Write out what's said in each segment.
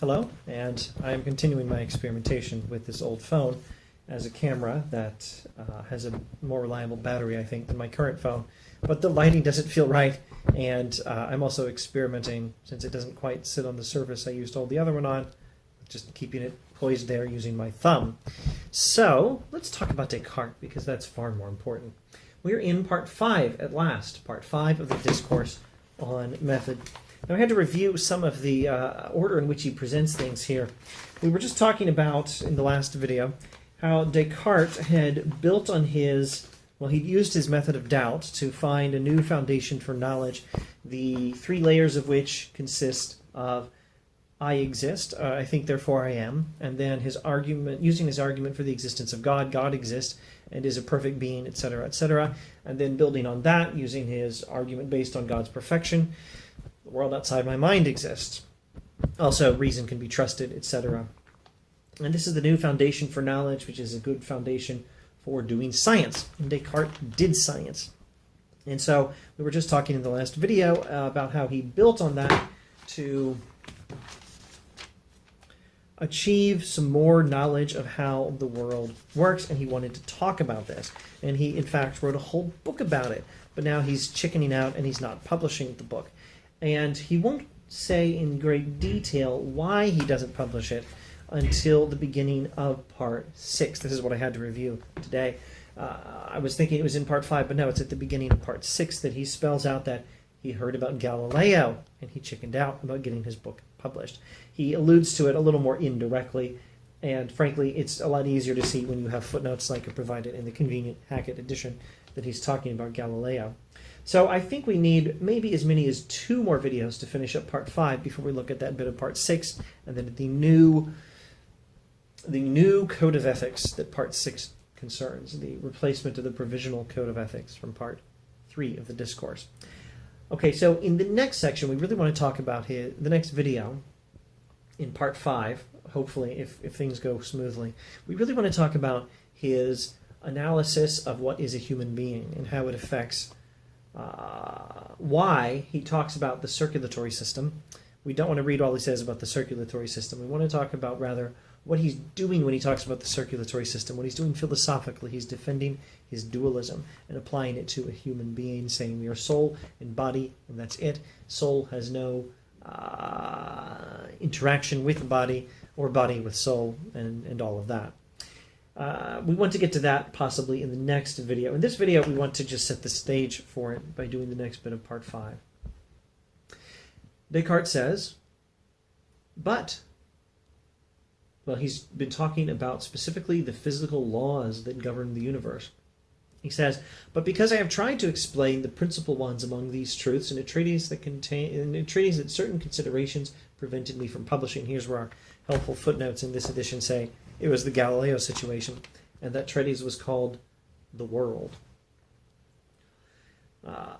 Hello, and I'm continuing my experimentation with this old phone as a camera that has a more reliable battery, I think, than my current phone. But the lighting doesn't feel right, and I'm also experimenting, since it doesn't quite sit on the surface I used to hold the other one on, just keeping it poised there using my thumb. So, let's talk about Descartes, because that's far more important. We're in part 5 at last, part 5 of the discourse on method. Now, I had to review some of the order in which he presents things here. We were just talking about, in the last video, how Descartes had built on his, he used his method of doubt to find a new foundation for knowledge, the 3 layers of which consist of I exist, I think, therefore I am, and then his argument, using his argument for the existence of God, God exists and is a perfect being, etc., etc., and then building on that, using his argument based on God's perfection, the world outside my mind exists. Also, reason can be trusted, etc. And this is the new foundation for knowledge, which is a good foundation for doing science. And Descartes did science. And so we were just talking in the last video about how he built on that to achieve some more knowledge of how the world works, and he wanted to talk about this. And he, in fact, wrote a whole book about it. But now he's chickening out and he's not publishing the book. And he won't say in great detail why he doesn't publish it until the beginning of part 6. This is what I had to review today. I was thinking it was in part 5, but no, it's at the beginning of part 6 that he spells out that he heard about Galileo and he chickened out about getting his book published. He alludes to it a little more indirectly, and frankly, it's a lot easier to see when you have footnotes like are provided in the convenient Hackett edition that he's talking about Galileo. So I think we need maybe as many as 2 more videos to finish up part 5 before we look at that bit of part 6, and then the new code of ethics that part 6 concerns, the replacement of the provisional code of ethics from part 3 of the discourse. Okay, so in the next section, we really want to talk about the next video in part 5, hopefully, if things go smoothly. We really want to talk about his analysis of what is a human being and how it affects why he talks about the circulatory system. We don't want to read all he says about the circulatory system. We want to talk about, rather, what he's doing when he talks about the circulatory system, what he's doing philosophically. He's defending his dualism and applying it to a human being, saying we are soul and body, and that's it. Soul has no interaction with the body, or body with soul, and all of that. We want to get to that possibly in the next video. In this video, we want to just set the stage for it by doing the next bit of part 5. Descartes says, he's been talking about specifically the physical laws that govern the universe. He says, but because I have tried to explain the principal ones among these truths in a treatise that certain considerations prevented me from publishing. Here's where our helpful footnotes in this edition say it was the Galileo situation, and that treatise was called The World.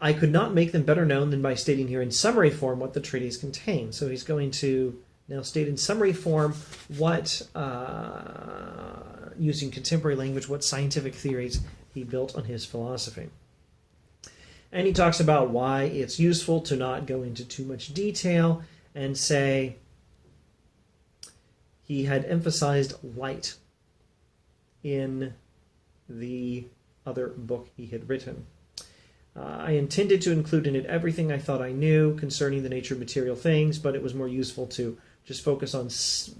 I could not make them better known than by stating here in summary form what the treatise contains. So he's going to now state in summary form what, using contemporary language, what scientific theories he built on his philosophy. And he talks about why it's useful to not go into too much detail and say he had emphasized light in the other book he had written. I intended to include in it everything I thought I knew concerning the nature of material things, but it was more useful to just focus on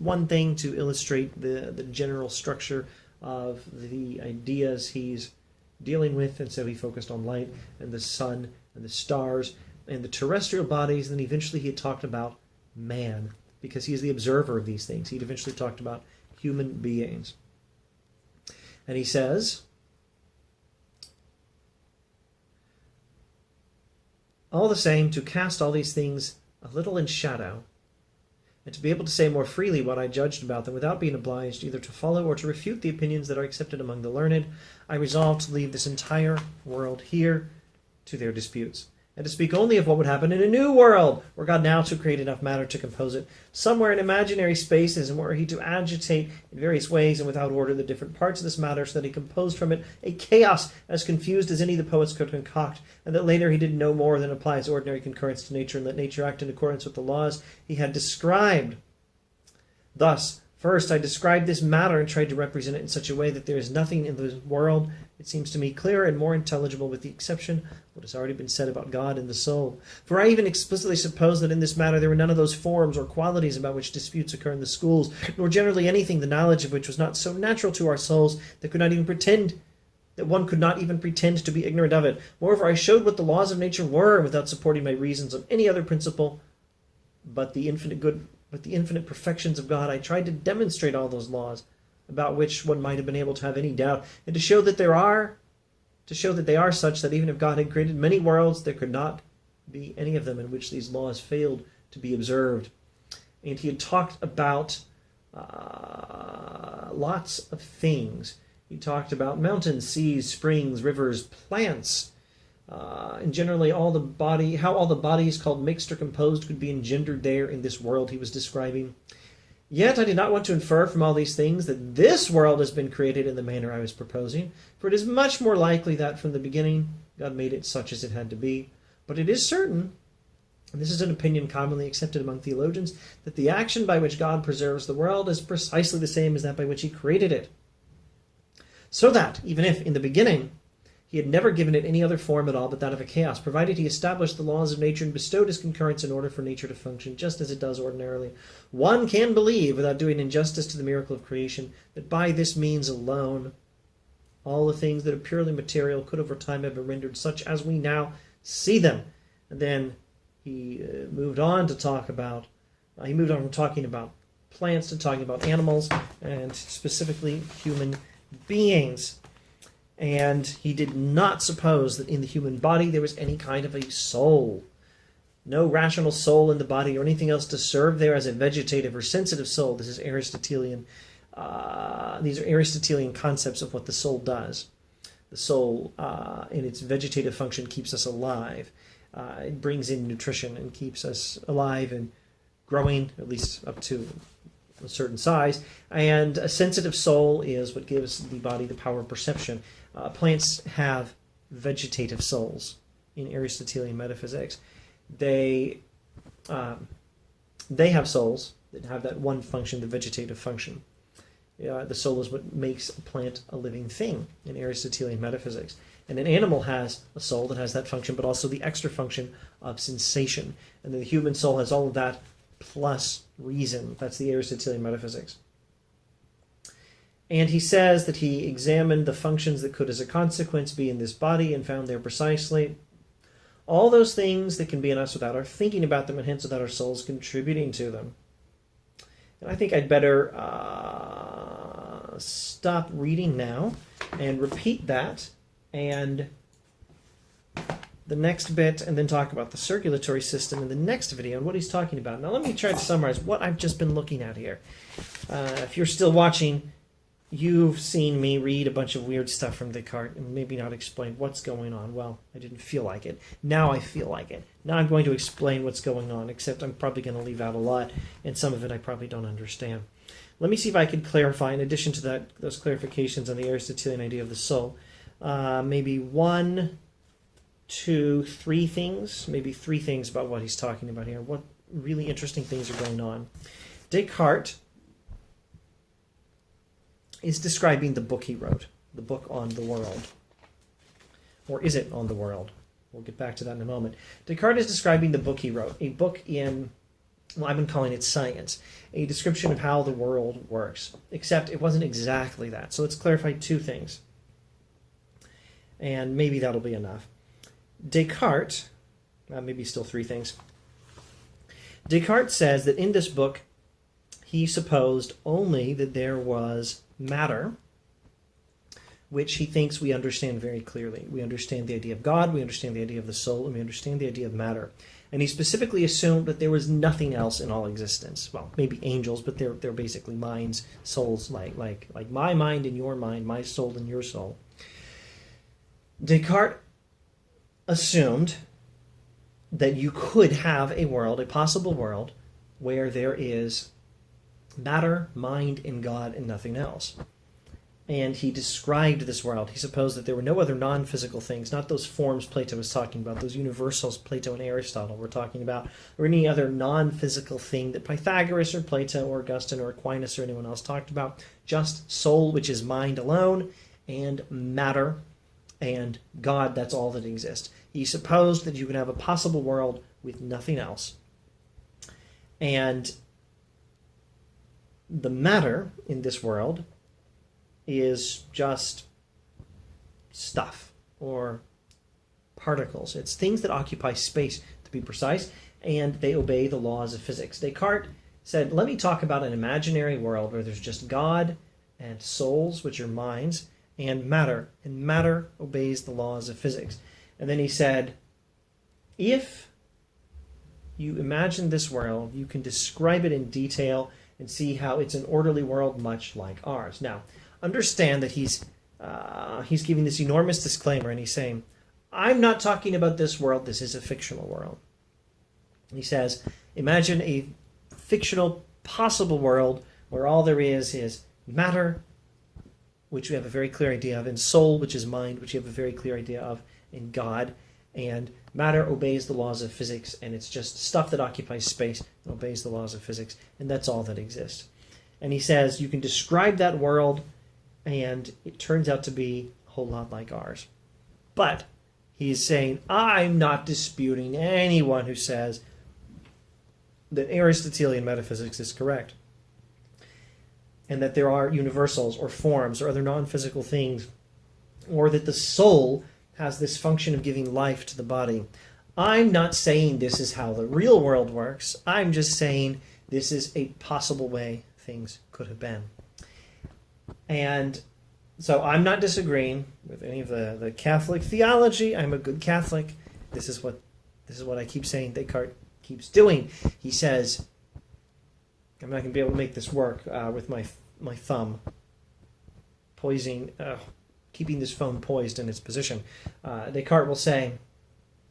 one thing to illustrate the general structure of the ideas he's dealing with, and so he focused on light and the sun and the stars and the terrestrial bodies, and then eventually he had talked about man, because he's the observer of these things. He'd eventually talked about human beings. And he says, all the same, to cast all these things a little in shadow, and to be able to say more freely what I judged about them without being obliged either to follow or to refute the opinions that are accepted among the learned, I resolved to leave this entire world here to their disputes, and to speak only of what would happen in a new world, were God now to create enough matter to compose it, somewhere in imaginary spaces, and were he to agitate in various ways and without order the different parts of this matter, so that he composed from it a chaos as confused as any the poets could concoct, and that later he did no more than apply his ordinary concurrence to nature, and let nature act in accordance with the laws he had described. Thus, first, I described this matter and tried to represent it in such a way that there is nothing in the world, it seems to me, clearer and more intelligible with the exception of what has already been said about God and the soul. For I even explicitly supposed that in this matter there were none of those forms or qualities about which disputes occur in the schools, nor generally anything the knowledge of which was not so natural to our souls that one could not even pretend to be ignorant of it. Moreover, I showed what the laws of nature were, without supporting my reasons on any other principle but the infinite perfections of God. I tried to demonstrate all those laws about which one might have been able to have any doubt, and to show that they are such that even if God had created many worlds, there could not be any of them in which these laws failed to be observed. And he had talked about lots of things. He talked about mountains, seas, springs, rivers, plants, and generally how all the bodies called mixed or composed could be engendered there in this world he was describing. Yet I did not want to infer from all these things that this world has been created in the manner I was proposing, for it is much more likely that from the beginning God made it such as it had to be. But it is certain, and this is an opinion commonly accepted among theologians, that the action by which God preserves the world is precisely the same as that by which he created it. So that, even if, in the beginning, he had never given it any other form at all but that of a chaos, provided he established the laws of nature and bestowed his concurrence in order for nature to function just as it does ordinarily, one can believe, without doing injustice to the miracle of creation, that by this means alone all the things that are purely material could over time have been rendered such as we now see them. And then he moved on from talking about plants to talking about animals, and specifically human beings. And he did not suppose that in the human body there was any kind of a soul. No rational soul in the body or anything else to serve there as a vegetative or sensitive soul. This is Aristotelian. These are Aristotelian concepts of what the soul does. The soul, in its vegetative function, keeps us alive. It brings in nutrition and keeps us alive and growing, at least up to a certain size. And a sensitive soul is what gives the body the power of perception. Plants have vegetative souls in Aristotelian metaphysics. They have souls that have that one function, the vegetative function. The soul is what makes a plant a living thing in Aristotelian metaphysics. And an animal has a soul that has that function, but also the extra function of sensation. And the human soul has all of that plus reason. That's the Aristotelian metaphysics. And he says that he examined the functions that could as a consequence be in this body and found there precisely all those things that can be in us without our thinking about them, and hence without our souls contributing to them. And I think I'd better stop reading now and repeat that and the next bit, and then talk about the circulatory system in the next video and what he's talking about. Now let me try to summarize what I've just been looking at here. If you're still watching, you've seen me read a bunch of weird stuff from Descartes and maybe not explain what's going on. Well, I didn't feel like it. Now I feel like it. Now I'm going to explain what's going on, except I'm probably going to leave out a lot, and some of it I probably don't understand. Let me see if I can clarify, in addition to those clarifications on the Aristotelian idea of the soul, maybe 1, 2, 3 things, maybe 3 things about what he's talking about here. What really interesting things are going on. Descartes is describing the book he wrote, the book on the world. Or is it on the world? We'll get back to that in a moment. Descartes is describing the book he wrote, a book in, well, I've been calling it science, a description of how the world works, except it wasn't exactly that. So let's clarify 2 things, and maybe that'll be enough. Descartes, maybe still 3 things. Descartes says that in this book, he supposed only that there was matter, which he thinks we understand very clearly. We understand the idea of God, we understand the idea of the soul, and we understand the idea of matter. And he specifically assumed that there was nothing else in all existence. Well, maybe angels, but they're basically minds, souls, like my mind and your mind, my soul and your soul. Descartes assumed that you could have a world, a possible world, where there is matter, mind, and God, and nothing else. and he described this world. He supposed that there were no other non-physical things, not those forms Plato was talking about, those universals Plato and Aristotle were talking about, or any other non-physical thing that Pythagoras or Plato or Augustine or Aquinas or anyone else talked about. Just soul, which is mind alone, and matter, and God, that's all that exists. He supposed that you could have a possible world with nothing else. And the matter in this world is just stuff or particles. It's things that occupy space, to be precise, and they obey the laws of physics. Descartes said, let me talk about an imaginary world where there's just God and souls, which are minds, and matter obeys the laws of physics. And then he said, if you imagine this world, you can describe it in detail and see how it's an orderly world much like ours. Now, understand that he's giving this enormous disclaimer, and he's saying, I'm not talking about this world, this is a fictional world. He says, imagine a fictional possible world where all there is matter, which we have a very clear idea of, and soul, which is mind, which you have a very clear idea of, and God. And matter obeys the laws of physics, and it's just stuff that occupies space and obeys the laws of physics, and that's all that exists. And he says you can describe that world, and it turns out to be a whole lot like ours. But he's saying, I'm not disputing anyone who says that Aristotelian metaphysics is correct, and that there are universals or forms or other non-physical things, or that the soul has this function of giving life to the body. I'm not saying this is how the real world works. I'm just saying this is a possible way things could have been. And so I'm not disagreeing with any of the Catholic theology. I'm a good Catholic. This is what I keep saying Descartes keeps doing. He says, I'm not going to be able to make this work with my thumb keeping this phone poised in its position. Descartes will say,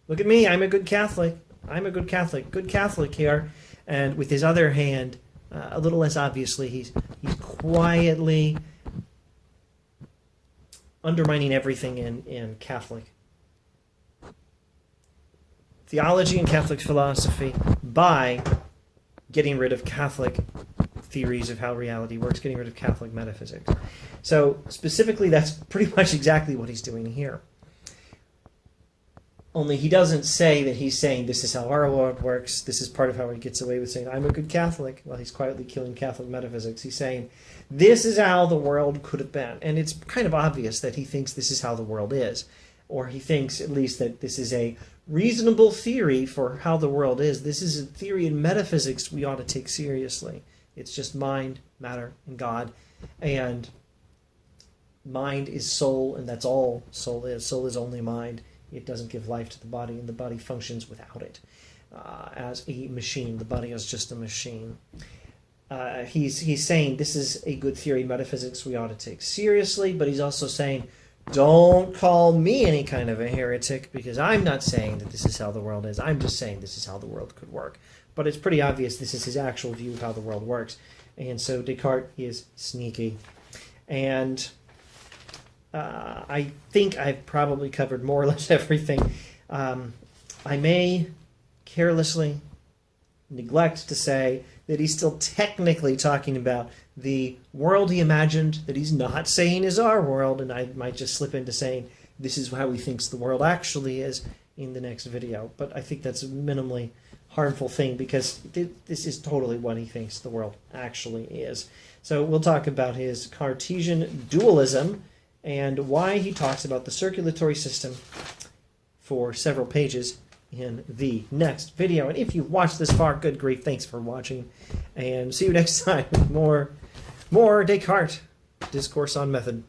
look at me, I'm a good Catholic. I'm a good Catholic here. And with his other hand, a little less obviously, he's quietly undermining everything in Catholic theology and Catholic philosophy by getting rid of Catholic theories of how reality works, getting rid of Catholic metaphysics. So specifically, that's pretty much exactly what he's doing here. Only he doesn't say that he's saying this is how our world works, this is part of how he gets away with saying I'm a good Catholic, while he's quietly killing Catholic metaphysics. He's saying this is how the world could have been. And it's kind of obvious that he thinks this is how the world is. Or he thinks at least that this is a reasonable theory for how the world is. This is a theory in metaphysics we ought to take seriously. It's just mind, matter, and God. And mind is soul, and that's all soul is. Soul is only mind. It doesn't give life to the body, and the body functions without it as a machine. The body is just a machine. He's saying this is a good theory in metaphysics we ought to take seriously, but he's also saying, don't call me any kind of a heretic, because I'm not saying that this is how the world is. I'm just saying this is how the world could work. But it's pretty obvious this is his actual view of how the world works. And so Descartes is sneaky. And I think I've probably covered more or less everything. I may carelessly neglect to say that he's still technically talking about the world he imagined, that he's not saying is our world, and I might just slip into saying this is how he thinks the world actually is in the next video. But I think that's a minimally harmful thing, because this is totally what he thinks the world actually is. So we'll talk about his Cartesian dualism and why he talks about the circulatory system for several pages in the next video. And if you've watched this far, good grief, thanks for watching. And see you next time with more Descartes Discourse on Method.